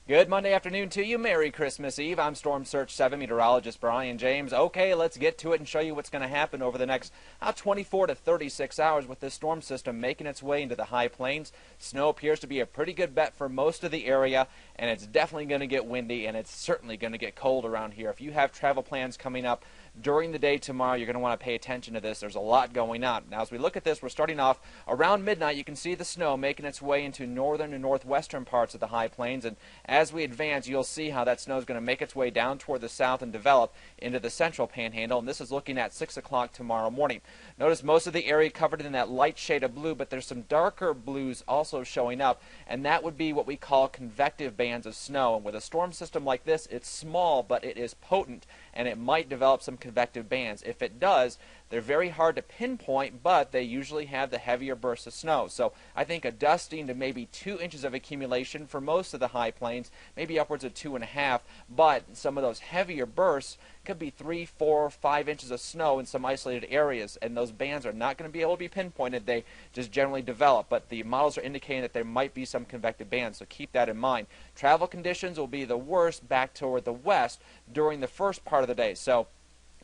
Good Monday afternoon to you. Merry Christmas Eve. I'm Storm Search 7 meteorologist Brian James. Okay, let's get to it and show you what's going to happen over the next 24 to 36 hours with this storm system making its way into the high plains. Snow appears to be a pretty good bet for most of the area, and it's definitely going to get windy, and it's certainly going to get cold around here. If you have travel plans coming up during the day tomorrow, you're going to want to pay attention to this. There's a lot going on. Now, as we look at this, we're starting off around midnight. You can see the snow making its way into northern and northwestern parts of the high plains, and as we advance, you'll see how that snow is going to make its way down toward the south and develop into the central panhandle, and this is looking at 6 o'clock tomorrow morning. Notice most of the area covered in that light shade of blue, but there's some darker blues also showing up, and that would be what we call convective bands of snow. And with a storm system like this, it's small, but it is potent, and it might develop some convective bands. If it does, they're very hard to pinpoint, but they usually have the heavier bursts of snow. So I think a dusting to maybe 2 inches of accumulation for most of the high plains, maybe upwards of 2.5, but some of those heavier bursts could be 3, 4, 5 inches of snow in some isolated areas, and those bands are not going to be able to be pinpointed. They just generally develop, but the models are indicating that there might be some convective bands, so keep that in mind. Travel conditions will be the worst back toward the west during the first part of the day. So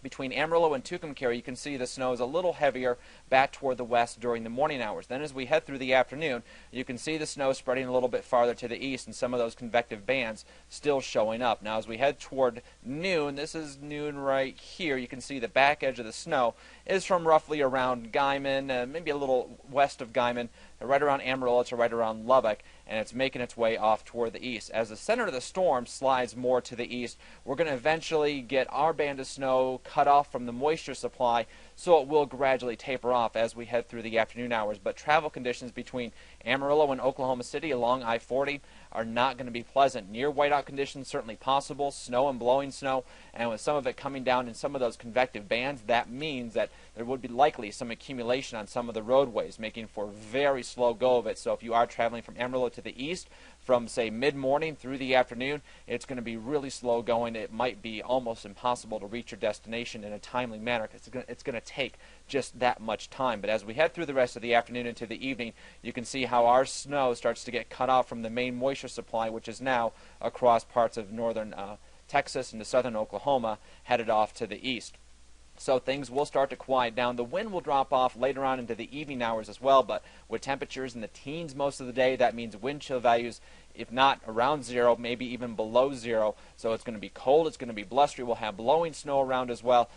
between Amarillo and Tucumcari, you can see the snow is a little heavier back toward the west during the morning hours. Then as we head through the afternoon, you can see the snow spreading a little bit farther to the east and some of those convective bands still showing up. Now as we head toward noon, this is noon right here, you can see the back edge of the snow is from roughly around Guyman, maybe a little west of Guyman, right around Amarillo to right around Lubbock, and it's making its way off toward the east. As the center of the storm slides more to the east, we're going to eventually get our band of snow cut off from the moisture supply, so it will gradually taper off as we head through the afternoon hours. But travel conditions between Amarillo and Oklahoma City along I-40 are not going to be pleasant. Near whiteout conditions certainly possible, snow and blowing snow, and with some of it coming down in some of those convective bands, that means that there would be likely some accumulation on some of the roadways, making for a very slow go of it. So if you are traveling from Amarillo to the east, from say mid-morning through the afternoon, it's going to be really slow going. It might be almost impossible to reach your destination in a timely manner because it's going to take just that much time. But as we head through the rest of the afternoon into the evening, you can see how our snow starts to get cut off from the main moisture supply, which is now across parts of northern Texas and to southern Oklahoma, headed off to the east. So things will start to quiet down. The wind will drop off later on into the evening hours as well, but with temperatures in the teens most of the day, that means wind chill values, if not around zero, maybe even below zero. So it's going to be cold, it's going to be blustery, we'll have blowing snow around as well.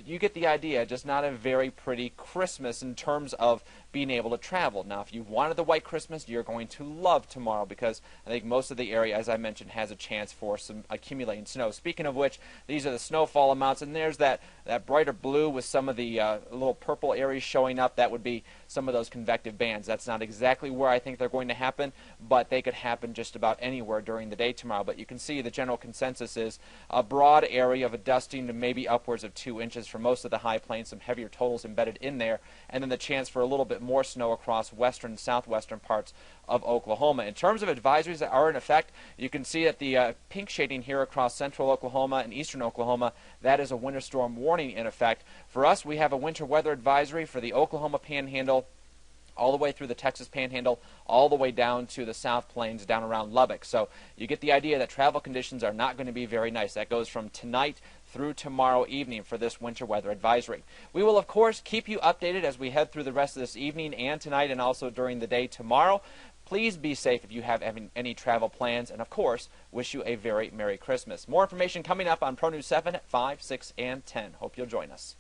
You get the idea, just not a very pretty Christmas in terms of being able to travel. Now, if you wanted the white Christmas, you're going to love tomorrow because I think most of the area, as I mentioned, has a chance for some accumulating snow. Speaking of which, these are the snowfall amounts, and there's that brighter blue with some of the little purple areas showing up. That would be some of those convective bands. That's not exactly where I think they're going to happen, but they could happen just about anywhere during the day tomorrow. But you can see the general consensus is a broad area of a dusting to maybe upwards of 2 inches for most of the high plains, some heavier totals embedded in there, and then the chance for a little bit more snow across western and southwestern parts of Oklahoma. In terms of advisories that are in effect, you can see that the pink shading here across central Oklahoma and eastern Oklahoma, that is a winter storm warning in effect. For us, we have a winter weather advisory for the Oklahoma Panhandle, all the way through the Texas Panhandle, all the way down to the South Plains, down around Lubbock. So you get the idea that travel conditions are not going to be very nice. That goes from tonight through tomorrow evening for this winter weather advisory. We will, of course, keep you updated as we head through the rest of this evening and tonight and also during the day tomorrow. Please be safe if you have any travel plans, and of course, wish you a very Merry Christmas. More information coming up on Pro News 7 at 5, 6, and 10. Hope you'll join us.